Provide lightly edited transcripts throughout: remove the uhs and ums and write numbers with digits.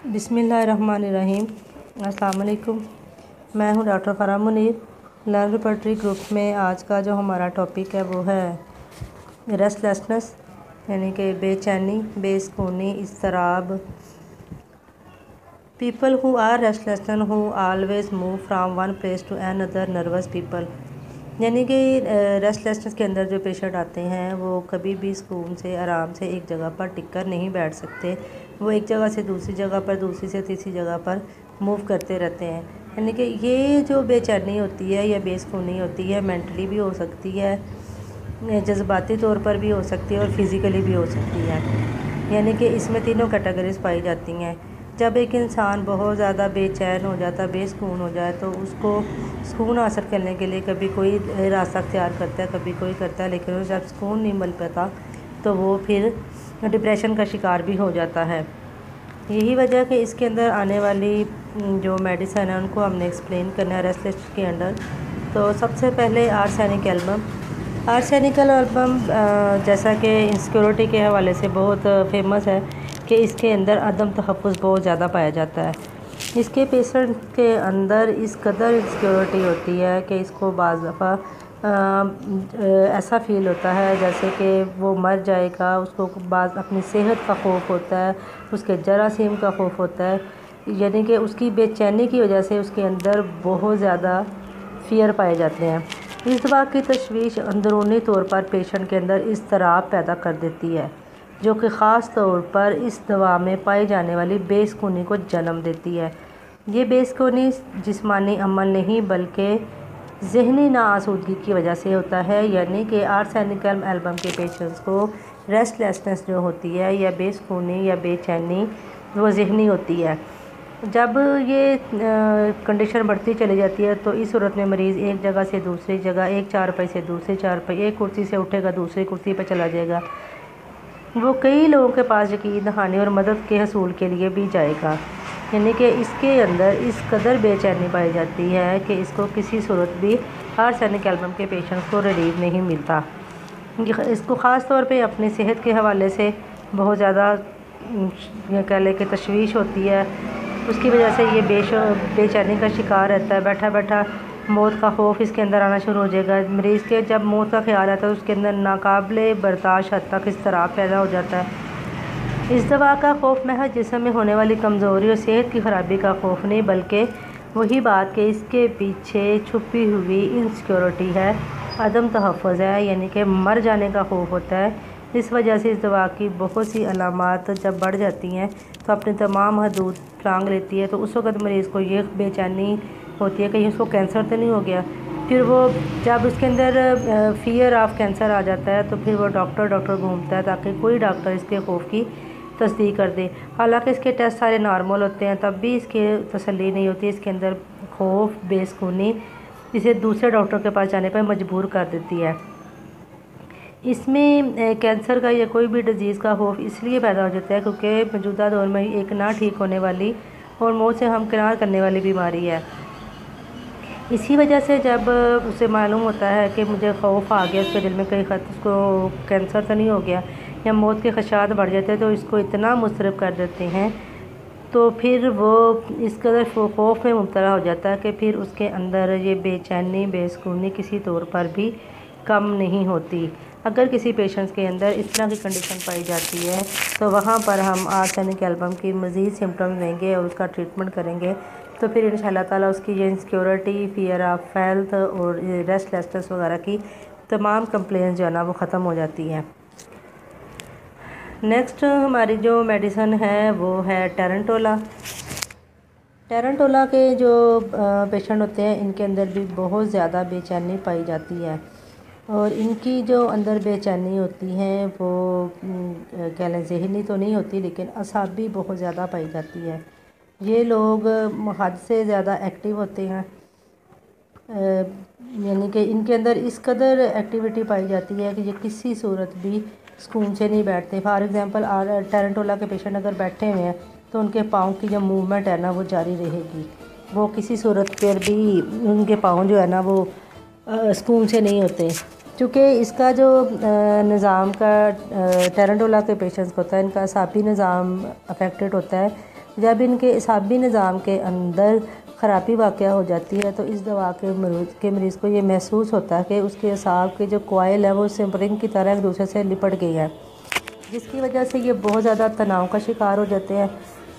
बिस्मिल्लाहिर्रहमानिर्रहीम। अस्सलाम वालेकुम। मैं हूं doctor Farah Munir. Learn repertory group में आज का जो हमारा टॉपिक है वो है रेस्टलेसनेस, यानी कि बेचैनी, बेसुकूनी, इज़्तिराब। People who are restless who always move from one place to another, nervous people. यानी कि रेस्टलेसनेस के अंदर जो पेशेंट आते हैं वो कभी भी सुकून से, आराम से एक जगह पर टिक कर नहीं बैठ सकते। वो एक जगह से दूसरी जगह पर, दूसरी से तीसरी जगह पर मूव करते रहते हैं। यानी कि ये जो बेचैनी होती है या बेसुकूनी होती है, मेंटली भी हो सकती है, जज्बाती तौर पर भी हो सकती है और फिज़िकली भी हो सकती है। यानी कि इसमें तीनों कैटेगरीज पाई जाती हैं। जब एक इंसान बहुत ज़्यादा बेचैन हो जाता, बेसुकून हो जाए, तो उसको सुकून हासिल करने के लिए कभी कोई रास्ता अख्तियार करता है, कभी कोई करता है, लेकिन उसे जब सुकून नहीं मिल पाता तो वो फिर डिप्रेशन का शिकार भी हो जाता है। यही वजह कि इसके अंदर आने वाली जो मेडिसिन है उनको हमने एक्सप्लेन करना है रेस्टलेस के अंदर। तो सबसे पहले आर्सेनिक एल्बम। आर्सेनिकल एल्बम जैसा कि इंसिक्योरिटी के हवाले से बहुत फेमस है कि इसके अंदर अदम तहफ़्फ़ुज़ बहुत ज़्यादा पाया जाता है। इसके पेशेंट के अंदर इस कदर इंसिक्योरिटी होती है कि इसको बाज़ दफ़ा ऐसा फ़ील होता है जैसे कि वो मर जाएगा। उसको बाज़ अपनी सेहत का खौफ होता है, उसके जरासीम का खौफ होता है। यानी कि उसकी बेचैनी की वजह से उसके अंदर बहुत ज़्यादा फ़ियर पाए जाते हैं। इस दवा की तशवीश अंदरूनी तौर पर पेशेंट के अंदर इज़्तिराब पैदा कर देती है, जो कि ख़ास तौर पर इस दवा में पाई जाने वाली बेसुकूनी को जन्म देती है। ये बेसुकूनी जिस्मानी अमल नहीं बल्कि ज़हनी नाआसूदगी की वजह से होता है। यानी कि आर्सेनिक एल्बम के पेशेंट्स को रेस्टलेसनेस जो होती है या बेसुकूनी या बेचैनी वो ज़हनी होती है। जब ये कंडीशन बढ़ती चली जाती है तो इस सूरत में मरीज़ एक जगह से दूसरी जगह, एक चारपाई से दूसरी चारपाई, एक कुर्सी से उठेगा दूसरी कुर्सी पर चला जाएगा। वो कई लोगों के पास यकीन दहानी और मदद के हसूल के लिए भी जाएगा। यानी कि इसके अंदर इस कदर बेचैनी पाई जाती है कि इसको किसी सूरत भी आर्सेनिक एल्बम के पेशेंट्स को रिलीफ नहीं मिलता। इसको ख़ास तौर पे अपनी सेहत के हवाले से बहुत ज़्यादा कह लें कि तशवीश होती है। उसकी वजह से ये बेचैनी का शिकार रहता है। बैठा बैठा मौत का खौफ इसके अंदर आना शुरू हो जाएगा। मरीज़ के जब मौत का ख्याल आता है तो उसके अंदर नाकाबिले बर्दाश्त हद तक इज़्तिराब पैदा हो जाता है। इस दवा का खौफ महज जिस्म में होने वाली कमज़ोरी और सेहत की ख़राबी का खौफ नहीं, बल्कि वही बात कि इसके पीछे छुपी हुई इनसिक्योरिटी है, अदम तहफ़्फ़ुज़ है, यानी कि मर जाने का खौफ होता है। इस वजह से इस दवा की बहुत सी अलामात जब बढ़ जाती हैं तो अपनी तमाम हदूद टांग लेती है। तो उस वक़्त मरीज़ को ये बेचैनी होती है कि उसको कैंसर तो नहीं हो गया। फिर वो जब उसके अंदर फ़ियर ऑफ कैंसर आ जाता है तो फिर वो डॉक्टर घूमता है ताकि कोई डॉक्टर इसके खौफ की तस्दीक कर दे। हालांकि इसके टेस्ट सारे नॉर्मल होते हैं, तब भी इसकी तसल्ली नहीं होती। इसके अंदर खौफ, बेसुकूनी इसे दूसरे डॉक्टर के पास जाने पर मजबूर कर देती है। इसमें कैंसर का या कोई भी डिज़ीज़ का खौफ इसलिए पैदा हो जाता है क्योंकि मौजूदा दौर में एक ना ठीक होने वाली और मौत से हमकिनार करने वाली बीमारी है। इसी वजह से जब उसे मालूम होता है कि मुझे खौफ आ गया, उसके दिल में कहीं उसको कैंसर तो नहीं हो गया या मौत के खदशात बढ़ जाते हैं, तो इसको इतना मुस्तरब कर देते हैं तो फिर वो इस कदर खौफ में मुब्तला हो जाता है कि फिर उसके अंदर ये बेचैनी, बेसुकूनी किसी तौर पर भी कम नहीं होती। अगर किसी पेशेंट्स के अंदर इस तरह की कंडीशन पाई जाती है तो वहाँ पर हम आर्सेनिक एल्बम की मज़ीद सिम्टम्स देंगे और उसका ट्रीटमेंट करेंगे। तो फिर इंशाल्लाह ताला उसकी ये इनसिक्योरिटी, फ़ियर ऑफ हेल्थ और रेस्टलेसनेस वगैरह की तमाम कंप्लेंट्स जो है ना वो ख़त्म हो जाती हैं। नेक्स्ट हमारी जो मेडिसन है वो है टेरेंटोला। टेरेंटोला के जो पेशेंट होते हैं इनके अंदर भी बहुत ज़्यादा बेचैनी पाई जाती है और इनकी जो अंदर बेचैनी होती है वो कह लें ज़हनी तो नहीं होती, लेकिन असाबी बहुत ज़्यादा पाई जाती है। ये लोग हद से ज़्यादा एक्टिव होते हैं। यानी कि इनके अंदर इस कदर एक्टिविटी पाई जाती है कि ये किसी सूरत भी सुकून से नहीं बैठते। फॉर एग्ज़ाम्पल टेरेंटोला के पेशेंट अगर बैठे हुए हैं तो उनके पाँव की जो मूवमेंट है ना वो जारी रहेगी। वो किसी सूरत पर भी उनके पाँव जो है ना वो सुकून से नहीं होते, क्योंकि इसका जो निज़ाम का टेरेंटोला के पेशेंट्स को होता है, इनका असाबी निज़ाम अफेक्टेड होता है जब इनके असाबी निज़ाम के अंदर ख़राबी वाक़या हो जाती है तो इस दवा के मरीज़ को ये महसूस होता है कि उसके असाब के जो कॉइल है वो स्प्रिंग की तरह एक दूसरे से लिपट गई है, जिसकी वजह से ये बहुत ज़्यादा तनाव का शिकार हो जाते हैं।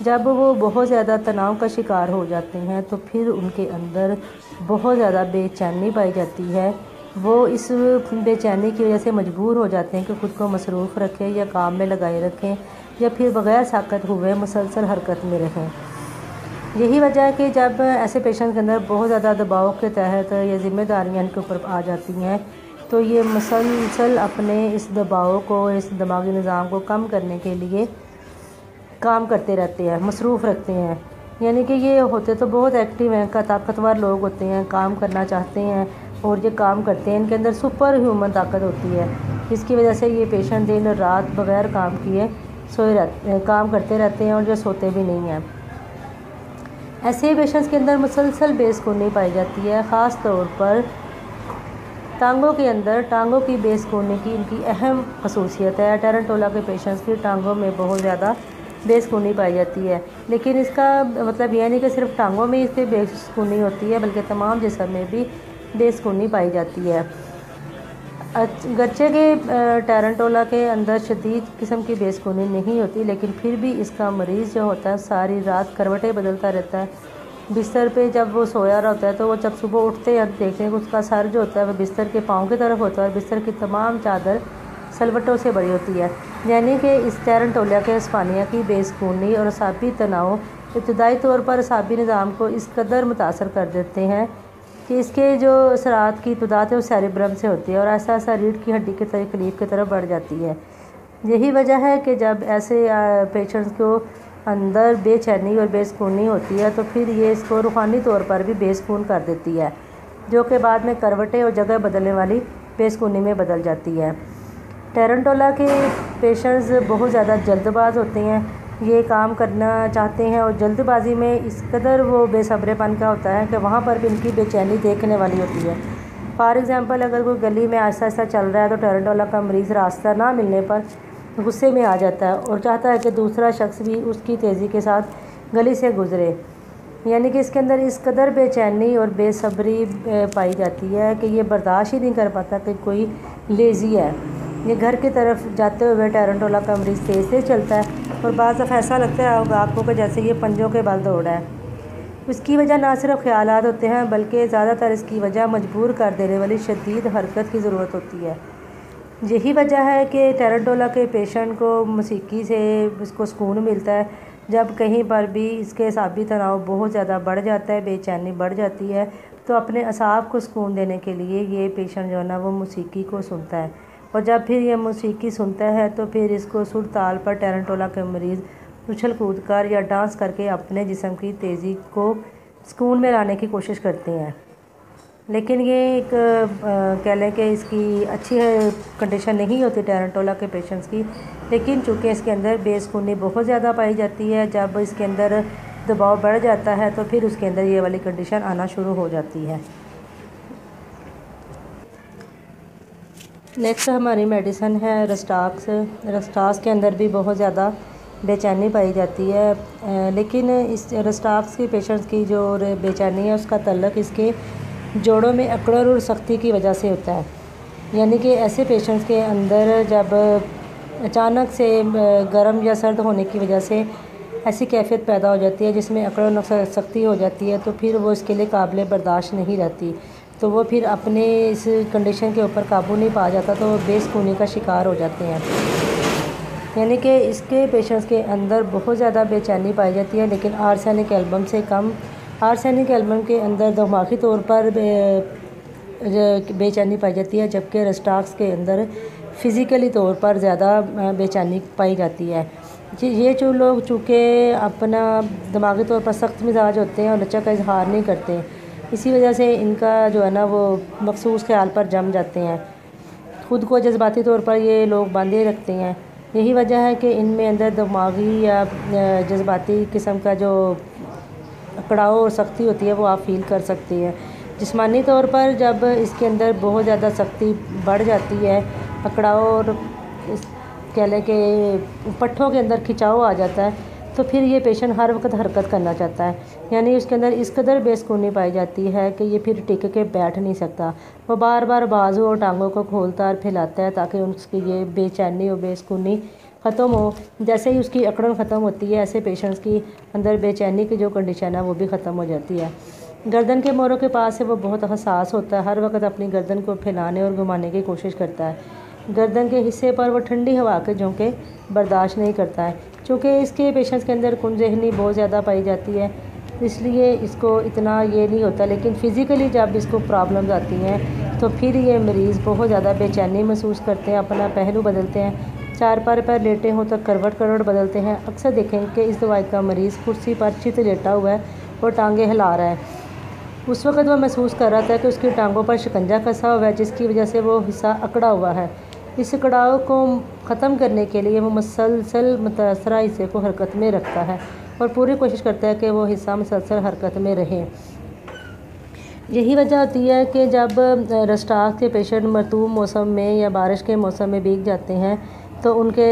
जब वो बहुत ज़्यादा तनाव का शिकार हो जाते हैं तो फिर उनके अंदर बहुत ज़्यादा बेचैनी पाई जाती है। वो इस बेचैनी की वजह से मजबूर हो जाते हैं कि ख़ुद को मसरूफ़ रखें या काम में लगाए रखें या फिर बग़ैर साकत हुए मुसलसल हरकत में रहें। यही वजह है कि जब ऐसे पेशेंट के अंदर बहुत ज़्यादा दबाव के तहत ये ज़िम्मेदारियाँ इनके ऊपर आ जाती हैं तो ये मुसलसल अपने इस दबाव को, इस दिमागी निज़ाम को कम करने के लिए काम करते रहते हैं, मसरूफ़ रखते हैं। यानी कि ये होते तो बहुत एक्टिव हैं, ताकतवर लोग होते हैं, काम करना चाहते हैं और ये काम करते हैं। इनके अंदर सुपर ह्यूमन ताकत होती है, जिसकी वजह से ये पेशेंट दिन रात बग़ैर काम किए काम करते रहते हैं और जो सोते भी नहीं हैं। ऐसे पेशेंट्स के अंदर मुसलसल बेसुकूनी पाई जाती है। ख़ास तौर पर टांगों के अंदर टांगों की बेसुकूनी की इनकी अहम खसूसियत है। टेरेंटोला के पेशेंट्स की टांगों में बहुत ज़्यादा बेसुकूनी पाई जाती है, लेकिन इसका मतलब यह नहीं कि सिर्फ टांगों में इसकी बेसुकूनी होती है, बल्कि तमाम जिस्म में भी बेसुकूनी पाई जाती है। गच्चे के टेरेंटोला के अंदर शदीद किस्म की बेसुकूनी नहीं होती, लेकिन फिर भी इसका मरीज़ जो होता है सारी रात करवटें बदलता रहता है। बिस्तर पे जब वो सोया रहा होता है तो वो जब सुबह उठते हैं देखते हैं कि उसका सर जो होता है वो बिस्तर के पाँव की तरफ होता है और बिस्तर की तमाम चादर सलवटों से भरी होती है। यानी कि इस टेरेंटोला के स्पानिया की बेसुकूनी और असाबी तनाव इब्तदाई तौर पर असाबी निज़ाम को इस कदर मुतासर कर देते हैं कि इसके जो असरात की इब्तदा है वो सेरेब्रम से होती है और ऐसा ऐसा रीढ़ की हड्डी की तकलीफ की तरफ बढ़ जाती है। यही वजह है कि जब ऐसे पेशेंट्स को अंदर बेचैनी और बेसुकूनी होती है तो फिर ये इसको रूहानी तौर पर भी बेसुकून कर देती है, जो कि बाद में करवटें और जगह बदलने वाली बेसुकूनी में बदल जाती है। टेरेंटोला के पेशेंट्स बहुत ज़्यादा जल्दबाज होते हैं, ये काम करना चाहते हैं और जल्दबाजी में इस कदर वो बेसब्रेपन का होता है कि वहाँ पर भी इनकी बेचैनी देखने वाली होती है। फॉर एग्ज़ाम्पल, अगर कोई गली में आहिस्ता आहिस्ता चल रहा है तो टेरेंटोला का मरीज़ रास्ता ना मिलने पर गुस्से में आ जाता है और चाहता है कि दूसरा शख्स भी उसकी तेज़ी के साथ गली से गुज़रे। यानी कि इसके अंदर इस कदर बेचैनी और बेसब्री पाई जाती है कि ये बर्दाश्त ही नहीं कर पाता कि कोई लेज़ी है। ये घर की तरफ जाते हुए टेरेंटोला का मरीज़ तेज़ से चलता है और बाज़ दफ़ा ऐसा लगता है आपको कि जैसे ये पंजों के बल दौड़ा है। इसकी वजह ना सिर्फ ख्यालात होते हैं, बल्कि ज़्यादातर इसकी वजह मजबूर कर देने वाली शदीद हरकत की ज़रूरत होती है। यही वजह है कि टेरेंटोला के पेशेंट को मौसीकी से इसको सुकून मिलता है। जब कहीं पर भी इसके असाबी तनाव बहुत ज़्यादा बढ़ जाता है, बेचैनी बढ़ जाती है, तो अपने असाब को सुकून देने के लिए ये पेशेंट जो है ना वो मौसीकी को सुनता है और जब फिर ये मौसीकी सुनता है तो फिर इसको सुर ताल पर टेरेंटोला के मरीज़ उछल कूद कर या डांस करके अपने जिस्म की तेज़ी को सुकून में लाने की कोशिश करते हैं। लेकिन ये एक कह लें कि इसकी अच्छी कंडीशन नहीं होती टेरेंटोला के पेशेंट्स की, लेकिन चूँकि इसके अंदर बेसुकूनी बहुत ज़्यादा पाई जाती है, जब इसके अंदर दबाव बढ़ जाता है तो फिर उसके अंदर ये वाली कंडीशन आना शुरू हो जाती है। नेक्स्ट हमारी मेडिसिन है रस्टाक्स। रस्टाक्स के अंदर भी बहुत ज़्यादा बेचैनी पाई जाती है, लेकिन इस रस्टाक्स के पेशेंट्स की जो बेचैनी है उसका तल्लक इसके जोड़ों में अकड़ और सख्ती की वजह से होता है। यानी कि ऐसे पेशेंट्स के अंदर जब अचानक से गर्म या सर्द होने की वजह से ऐसी कैफियत पैदा हो जाती है जिसमें अकड़ और सख्ती हो जाती है तो फिर वो इसके लिए काबिल बर्दाश्त नहीं रहती, तो वो फिर अपने इस कंडीशन के ऊपर काबू नहीं पा जाता तो बेसुकूनी का शिकार हो जाते हैं। यानी कि इसके पेशेंट्स के अंदर बहुत ज़्यादा बेचैनी पाई जाती है, लेकिन आर्सेनिक एल्बम से कम। आर्सेनिक एल्बम के अंदर दिमागी तौर पर बेचैनी पाई जाती है, जबकि रस्टाक्स के अंदर फ़िज़िकली तौर पर ज़्यादा बेचैनी पाई जाती है। ये जो लोग चूँकि अपना दिमागी तौर पर सख्त मिजाज होते हैं और लचक का इजहार नहीं करते, इसी वजह से इनका जो है ना वो मखसूस ख्याल पर जम जाते हैं। ख़ुद को जज्बाती तौर पर ये लोग बांधे रखते हैं। यही वजह है कि इनमें अंदर दिमागी या जज्बाती किस्म का जो अकड़ाव और सख्ती होती है वो आप फील कर सकती हैं। जिस्मानी तौर पर जब इसके अंदर बहुत ज़्यादा सख्ती बढ़ जाती है, अकड़ाव और कह लें कि पट्ठों के अंदर खिंचाव आ जाता है, तो फिर ये पेशेंट हर वक्त हरकत करना चाहता है, यानी उसके अंदर इस कदर बेसुकूनी पाई जाती है कि ये फिर टिक के बैठ नहीं सकता। वो बार बार बाजू और टांगों को खोलता और फैलाता है ताकि उसकी ये बेचैनी और बेसुकूनी ख़त्म हो। जैसे ही उसकी अकड़न ख़त्म होती है, ऐसे पेशेंट्स की अंदर बेचैनी की जो कंडीशन है वो भी ख़त्म हो जाती है। गर्दन के मोरों के पास से वो बहुत हसास होता है, हर वक्त अपनी गर्दन को फैलाने और घुमाने की कोशिश करता है। गर्दन के हिस्से पर वो ठंडी हवा के झोंके बर्दाश्त नहीं करता है। चूँकि इसके पेशेंट्स के अंदर कुंजहनी बहुत ज़्यादा पाई जाती है, इसलिए इसको इतना ये नहीं होता, लेकिन फ़िज़िकली जब इसको प्रॉब्लम्स आती हैं तो फिर ये मरीज़ बहुत ज़्यादा बेचैनी महसूस करते हैं, अपना पहलू बदलते हैं, चारपाई पर लेटे हों तो करवट बदलते हैं। अक्सर देखें कि इस दवाई का मरीज़ कुर्सी पर चित लेटा हुआ है और टांगें हिला रहा है। उस वक़्त वह महसूस कर रहा था कि उसकी टांगों पर शिकंजा कसा हुआ है, जिसकी वजह से वो हिस्सा अकड़ा हुआ है। इस कड़ाव को ख़त्म करने के लिए वो मुसलसल मुतासरा हिस्से को हरकत में रखता है और पूरी कोशिश करता है कि वो हिस्सा मुसलसल हरकत में रहे। यही वजह होती है कि जब रस्टाक्स के पेशेंट मरतूब मौसम में या बारिश के मौसम में भीग जाते हैं तो उनके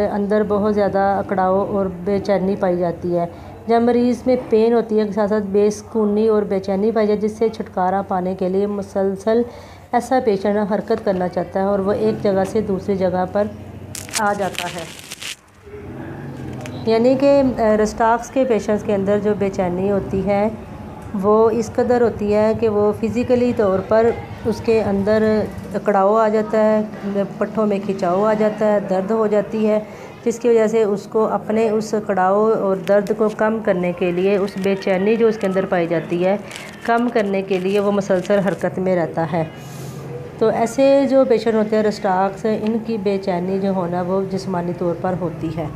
अंदर बहुत ज़्यादा अकड़ाव और बेचैनी पाई जाती है। जब मरीज़ में पेन होती है, साथ साथ बेसुकूनी और बेचैनी पाई जाती है, जिससे छुटकारा पाने के लिए मुसलसल ऐसा पेशेंट हरकत करना चाहता है और वो एक जगह से दूसरी जगह पर आ जाता है। यानी कि रस्टाक्स के पेशेंट्स के अंदर जो बेचैनी होती है वो इस कदर होती है कि वो फ़िज़िकली तौर पर उसके अंदर अकड़ाव आ जाता है, पट्ठों में खिंचाव आ जाता है, दर्द हो जाती है, जिसकी वजह से उसको अपने उस कड़ाव और दर्द को कम करने के लिए, उस बेचैनी जो उसके अंदर पाई जाती है कम करने के लिए वो मुसलसल हरकत में रहता है। तो ऐसे जो पेशेंट होते हैं रस्टाक्स, इनकी बेचैनी जो होना वो जिस्मानी तौर पर होती है।